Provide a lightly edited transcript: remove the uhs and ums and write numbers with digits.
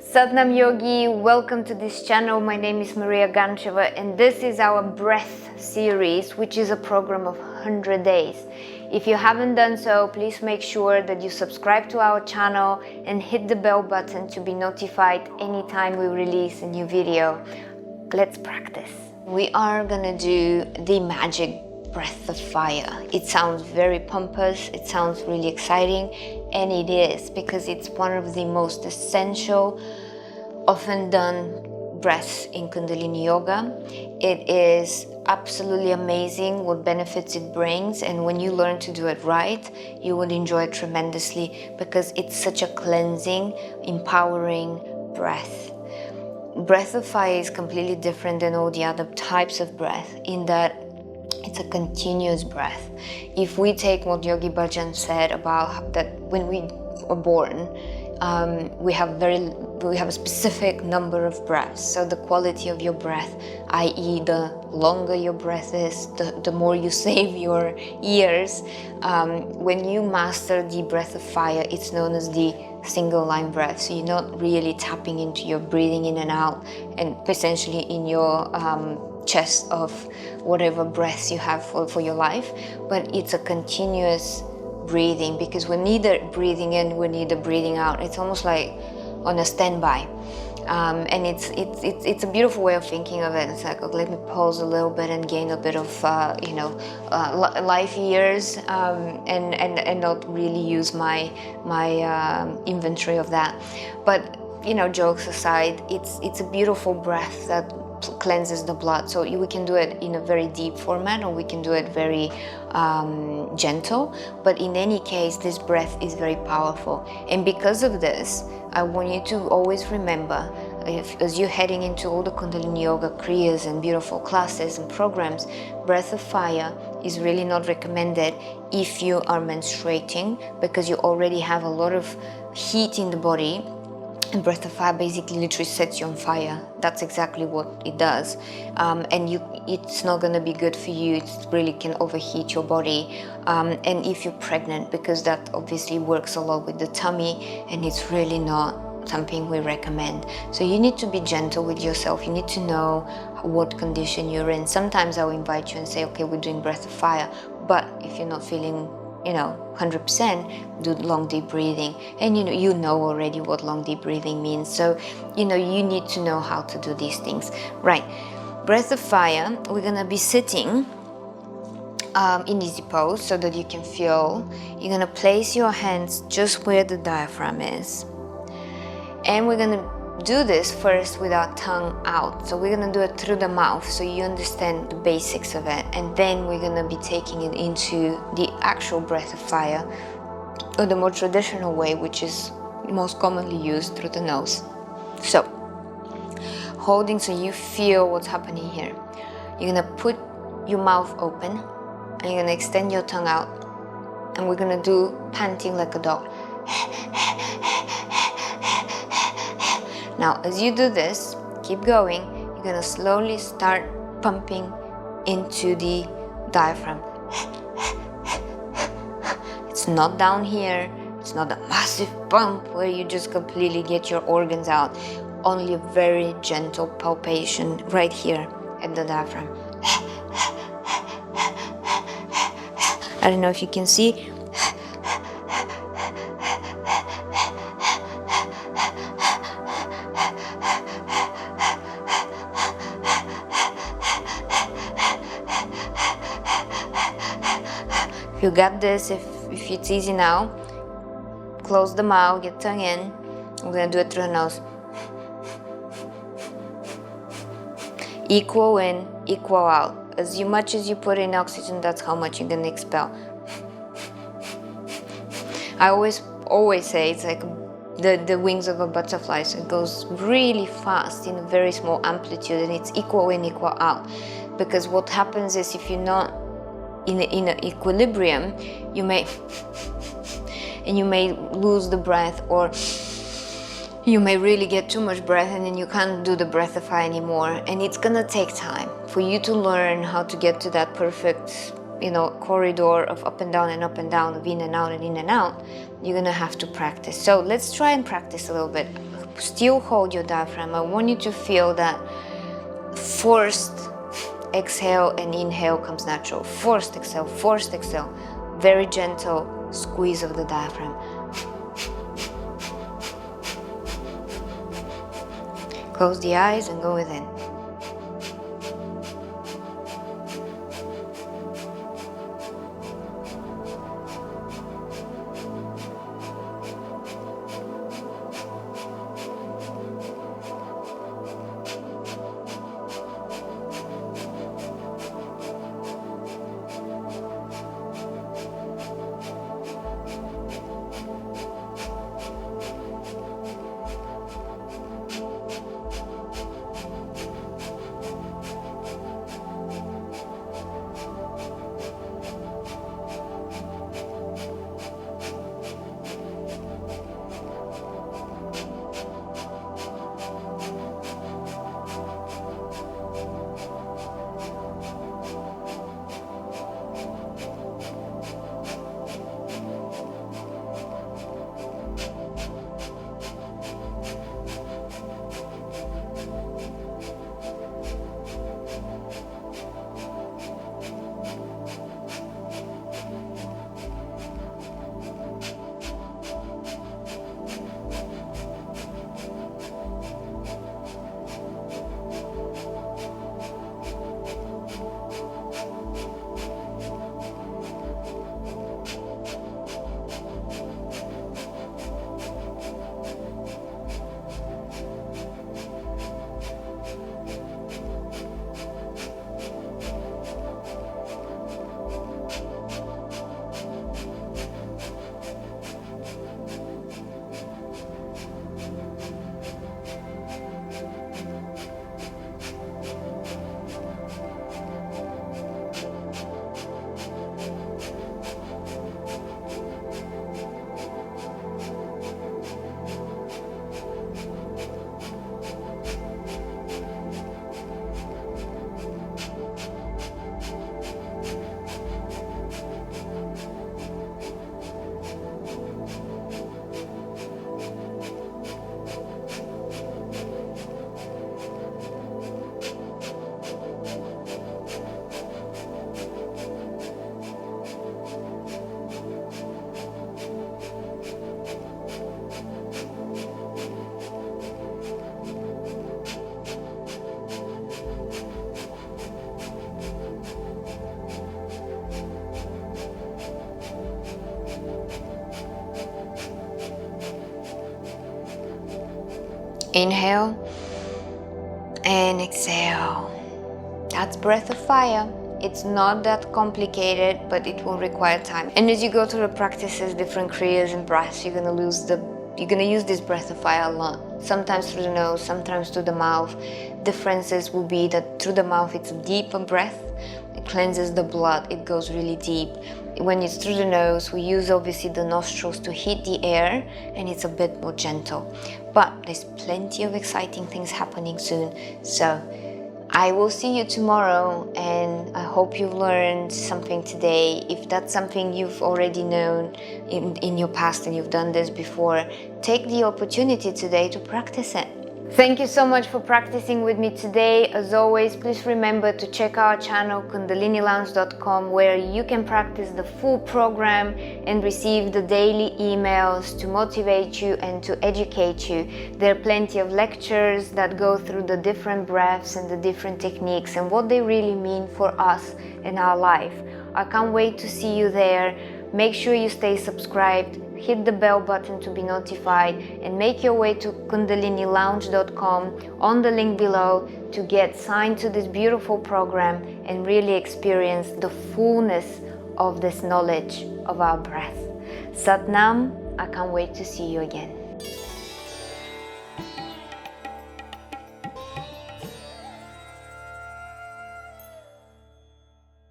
Satnam Yogi, welcome to this channel. My name is Mariya Gancheva, and this is our breath series, which is a program of 100 days. If you haven't done so, please make sure that you subscribe to our channel and hit the bell button to be notified anytime we release a new video. Let's practice. We are gonna do the magic breath of fire. It sounds very pompous, it sounds really exciting, and it is, because it's one of the most essential, often done breaths in Kundalini Yoga. It is absolutely amazing what benefits it brings, and when you learn to do it right, you would enjoy it tremendously, because it's such a cleansing, empowering breath. Breath of fire is completely different than all the other types of breath in that it's a continuous breath. If we take what Yogi Bhajan said about that when we are born, we have a specific number of breaths. So the quality of your breath, i.e. the longer your breath is, the more you save your years. When you master the breath of fire, it's known as the single line breath. So you're not really tapping into your breathing in and out, and essentially in your chest of whatever breaths you have for your life, but it's a continuous breathing, because we're neither breathing in, we're neither breathing out. It's almost like on a standby, and it's a beautiful way of thinking of it. It's like, oh, let me pause a little bit and gain a bit of life years, and not really use my inventory of that. But jokes aside, it's a beautiful breath that cleanses the blood. So we can do it in a very deep format, or we can do it very gentle, but in any case this breath is very powerful. And because of this, I want you to always remember, as you're heading into all the Kundalini Yoga kriyas and beautiful classes and programs, breath of fire is really not recommended if you are menstruating, because you already have a lot of heat in the body. And breath of fire basically literally sets you on fire. That's exactly what it does. And it's not going to be good for you. It really can overheat your body. And if you're pregnant, because that obviously works a lot with the tummy, and it's really not something we recommend. So you need to be gentle with yourself. You need to know what condition you're in. Sometimes I'll invite you and say, okay, we're doing breath of fire. But if you're not feeling 100%, do long deep breathing. And you know already what long deep breathing means. So you need to know how to do these things. Right, breath of fire, we're gonna be sitting in easy pose so that you can feel. You're gonna place your hands just where the diaphragm is, and we're gonna do this first with our tongue out. So we're gonna do it through the mouth, so you understand the basics of it, and then we're gonna be taking it into the actual breath of fire, or the more traditional way, which is most commonly used through the nose. So holding, so you feel what's happening here. You're gonna put your mouth open, and you're gonna extend your tongue out, and we're gonna do panting like a dog. Now, as you do this, keep going, you're gonna slowly start pumping into the diaphragm. It's not down here, it's not a massive pump where you just completely get your organs out. Only a very gentle palpation right here at the diaphragm. I don't know if you can see. If you got this, if it's easy now, close the mouth, get tongue in. I'm gonna do it through the nose. Equal in, equal out. As much as you put in oxygen, that's how much you're gonna expel. I always say it's like the wings of a butterfly, so it goes really fast in a very small amplitude, and it's equal in, equal out. Because what happens is, if you're not in an equilibrium, you may lose the breath, or you may really get too much breath, and then you can't do the breath of fire anymore. And it's gonna take time for you to learn how to get to that perfect corridor of up and down and up and down, of in and out and in and out, you're gonna have to practice. So let's try and practice a little bit. Still hold your diaphragm. I want you to feel that forced exhale and inhale comes natural. Forced exhale, forced exhale. Very gentle squeeze of the diaphragm. Close the eyes and go within. Inhale and exhale. That's breath of fire. It's not that complicated, but it will require time. And as you go through the practices, different kriyas and breaths, you're gonna use this breath of fire a lot. Sometimes through the nose, sometimes through the mouth. Differences will be that through the mouth it's a deeper breath. It cleanses the blood. It goes really deep. When it's through the nose, we use obviously the nostrils to hit the air, and it's a bit more gentle. But there's plenty of exciting things happening soon. So I will see you tomorrow, and I hope you've learned something today. If that's something you've already known in your past and you've done this before, take the opportunity today to practice it. Thank you so much for practicing with me today. As always, please remember to check our channel kundalinilounge.com, where you can practice the full program and receive the daily emails to motivate you and to educate you. There are plenty of lectures that go through the different breaths and the different techniques and what they really mean for us in our life. I can't wait to see you there. Make sure you stay subscribed. Hit the bell button to be notified, and make your way to kundalinilounge.com on the link below to get signed to this beautiful program and really experience the fullness of this knowledge of our breath. Sat Nam, I can't wait to see you again.